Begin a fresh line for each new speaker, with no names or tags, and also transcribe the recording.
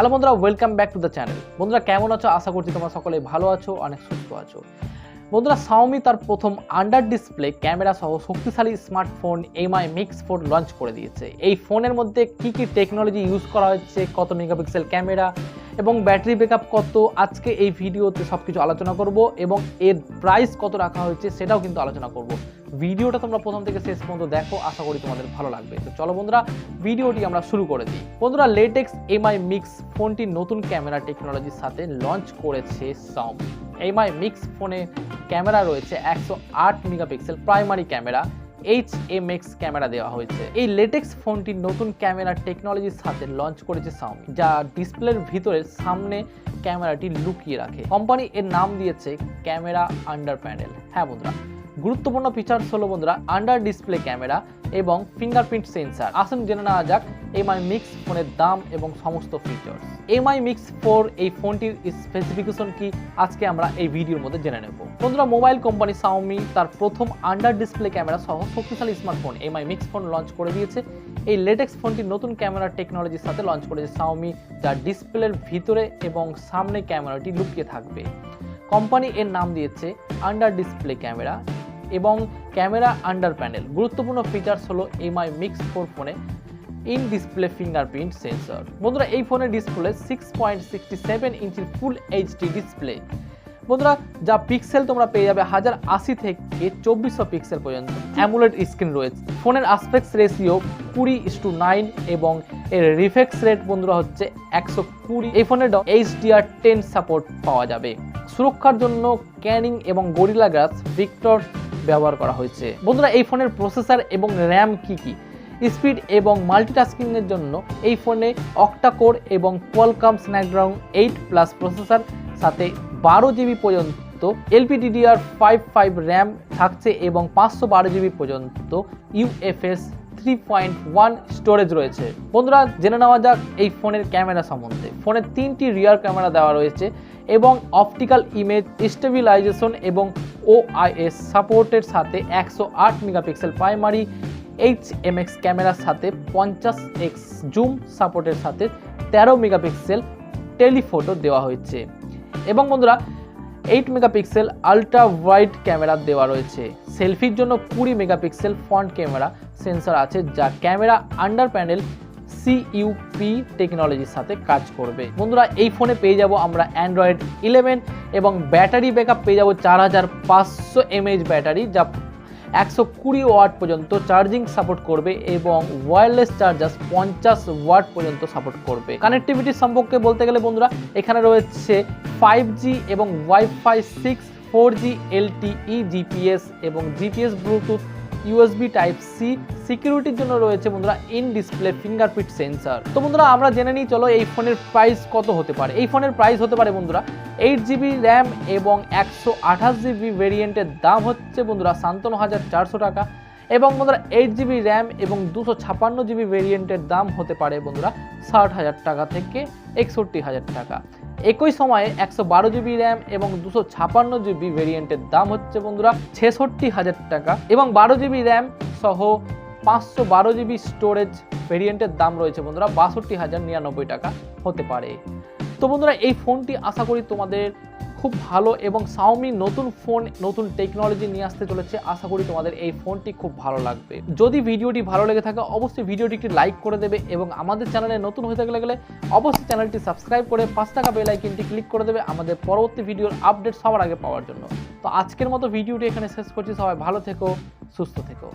Hello বন্ধুরা, welcome back to the channel. বন্ধুরা কেমন আছো? আশা করছি তোমরা সকলে ভালো আছো, অনেক সুস্থ আছো। বন্ধুরা Xiaomi তার প্রথম আন্ডার ডিসপ্লে ক্যামেরা সহ শক্তিশালী স্মার্টফোন Mi Mix 4 লঞ্চ করে দিয়েছে। এই ফোনের মধ্যে কি টেকনোলজি ইউজ করা হচ্ছে, কত মেগাপিক্সেল ক্যামেরা এবং ব্যাটারি ব্যাকআপ কত, আজকে এই ভিডিওতে সবকিছু আলোচনা করব এবং এর প্রাইস কত রাখা হয়েছে সেটাও কিন্তু আলোচনা করব। ভিডিওটা তোমরা প্রথম থেকে শেষ পর্যন্ত দেখো, আশা করি তোমাদের ভালো লাগবে। তো চলো বন্ধুরা, ভিডিওটি আমরা শুরু করে দিই। বন্ধুরা লেটেক্স Mi Mix ফোনটি নতুন ক্যামেরা টেকনোলজির সাথে লঞ্চ করেছে Xiaomi। Mi Mix ফোনে ক্যামেরা রয়েছে 108 megapixel primary camera, HMX camera দেওয়া হয়েছে। এই লেটেক্স ফোনটি নতুন ক্যামেরা টেকনোলজির সাথে লঞ্চ করেছে Xiaomi, যা ডিসপ্লের ভিতরে সামনে ক্যামেরাটি লুকিয়ে রাখে। কোম্পানি এর নাম দিয়েছে ক্যামেরা আন্ডার প্যানেল। হ্যাঁ বন্ধুরা, গুরুত্বপূর্ণ ফিচার্স হলো বন্ধুরা আন্ডার ডিসপ্লে ক্যামেরা এবং ফিঙ্গারপ্রিন্ট সেন্সার। আসুন জেনে নেওয়া যাক Mi Mix ফোনের দাম এবং সমস্ত ফিচার্স। Mi Mix 4 এই ফোনটির স্পেসিফিকেশন কি আজকে আমরা এই ভিডিওর মধ্যে জেনে নেব। বন্ধুরা মোবাইল কোম্পানি Xiaomi তার প্রথম আন্ডার ডিসপ্লে ক্যামেরা সহ শক্তিশালী smartphone Mi Mix phone launch করে দিয়েছে। এই লেটেক্স ফোনটি নতুন ক্যামেরা টেকনোলজির সাথে লঞ্চ করেছে Xiaomi, যা ডিসপ্লের ভিতরে এবং সামনে ক্যামেরাটি লুকিয়ে থাকবে। কোম্পানি এর নাম দিয়েছে আন্ডার ডিসপ্লে ক্যামেরা এবং ক্যামেরা আন্ডার প্যানেল। গুরুত্বপূর্ণ ফিচার্স হলো Mi Mix 4 ফোনে ইন ডিসপ্লে ফিঙ্গারপ্রিন্ট সেন্সর। বন্ধুরা এই ফোনের ডিসপ্লে 6.67 ইঞ্চির ফুল এইচডি ডিসপ্লে। বন্ধুরা যা পিক্সেল তোমরা পেয়ে যাবে 1080 থেকে 2400 পিক্সেল পর্যন্ত। অ্যামোলেড স্ক্রিন রয়েছে। ফোনের আসপেক্ট রেশিও 20:9 এবং এর রিফ্রেশ রেট বন্ধুরা হচ্ছে 120। এই ফোনে HDR10 সাপোর্ট পাওয়া যাবে। সুরক্ষার জন্য ক্যানিং এবং গরিলা গ্লাস ভিক্টর ব্যবহার করা হয়েছে। বন্ধুরা এই ফোনের প্রসেসর এবং র্যাম কি স্পিড এবং মাল্টিটাস্কিং এর জন্য এই ফোনে অক্টা কোর এবং কোয়ালকম স্ন্যাপড্রাগন 8+ প্রসেসর সাথে 12GB পর্যন্ত LPDDR5 র্যাম থাকছে এবং 512GB পর্যন্ত UFS 3.1 স্টোরেজ রয়েছে। বন্ধুরা জেনে নেওয়া যাক এই ফোনের ক্যামেরা সম্বন্ধে। ফোনের 3টি রিয়ার ক্যামেরা দেওয়া রয়েছে এবং অপটিক্যাল ইমেজ স্টেবিলাইজেশন এবং OIS সাপোর্টের সাথে 108 মেগাপিক্সেল প্রাইমারি HMX ক্যামেরার সাথে 50x জুম সাপোর্টের সাথে 13 মেগাপিক্সেল টেলিফোটো দেওয়া হয়েছে এবং বন্ধুরা 8 মেগাপিক্সেল আলট্রা ওয়াইড ক্যামেরা দেওয়া রয়েছে। সেলফির জন্য 20 মেগাপিক্সেল ফ্রন্ট ক্যামেরা সেন্সর আছে, যা ক্যামেরা আন্ডার প্যানেল CUP টেকনোলজির সাথে কাজ করবে। বন্ধুরা এই ফোনে পেয়ে যাব আমরা Android 11 এবং ব্যাটারি ব্যাকআপ পেয়ে যাব 4500 mAh ব্যাটারি, যা 120 ওয়াট পর্যন্ত চার্জিং সাপোর্ট করবে এবং ওয়্যারলেস চার্জার 50 ওয়াট পর্যন্ত সাপোর্ট করবে। কানেক্টিভিটি সম্পর্কে বলতে গেলে বন্ধুরা এখানে রয়েছে 5G এবং Wi-Fi 6, 4G LTE GPS এবং GPS ব্লুটুথ, USB Type-C। সিকিউরিটির জন্য রয়েছে বন্ধুরা ইন ডিসপ্লে ফিঙ্গারপ্রিন্ট সেন্সর। তো বন্ধুরা আমরা জেনে নিই চলো এই ফোনের প্রাইস কত হতে পারে। এই ফোনের প্রাইস হতে পারে বন্ধুরা 8GB র্যাম এবং 128GB ভেরিয়েন্টের দাম হচ্ছে বন্ধুরা 57,400 টাকা এবং বন্ধুরা 8GB র্যাম এবং 256GB ভেরিয়েন্টের দাম হতে পারে বন্ধুরা 60,000 টাকা থেকে 61,000 টাকা। একই সময়ে 112GB র্যাম এবং 256GB ভেরিয়েন্টের দাম হচ্ছে বন্ধুরা 66,000 টাকা এবং 12GB র্যাম সহ 512GB স্টোরেজ ভেরিয়েন্টের দাম রয়েছে বন্ধুরা 62,099 টাকা হতে পারে। তো বন্ধুরা এই ফোনটি আশা করি তোমাদের খুব ভালো এবং Xiaomi নতুন ফোন নতুন টেকনোলজি নিয়ে আসতে চলেছে। আশা করি তোমাদের এই ফোনটি খুব ভালো লাগবে। যদি ভিডিওটি ভালো লেগে থাকে অবশ্যই ভিডিওটি একটি লাইক করে দেবে এবং আমাদের চ্যানেলে নতুন হয়ে গেলে অবশ্যই চ্যানেলটি সাবস্ক্রাইব করে 5 টাকা বেল আইকনটি ক্লিক করে দেবে আমাদের পরবর্তী ভিডিওর আপডেট সবার আগে পাওয়ার জন্য। তো আজকের মতো ভিডিওটি এখানে শেষ করছি। সবাই ভালো থেকো, সুস্থ থেকো।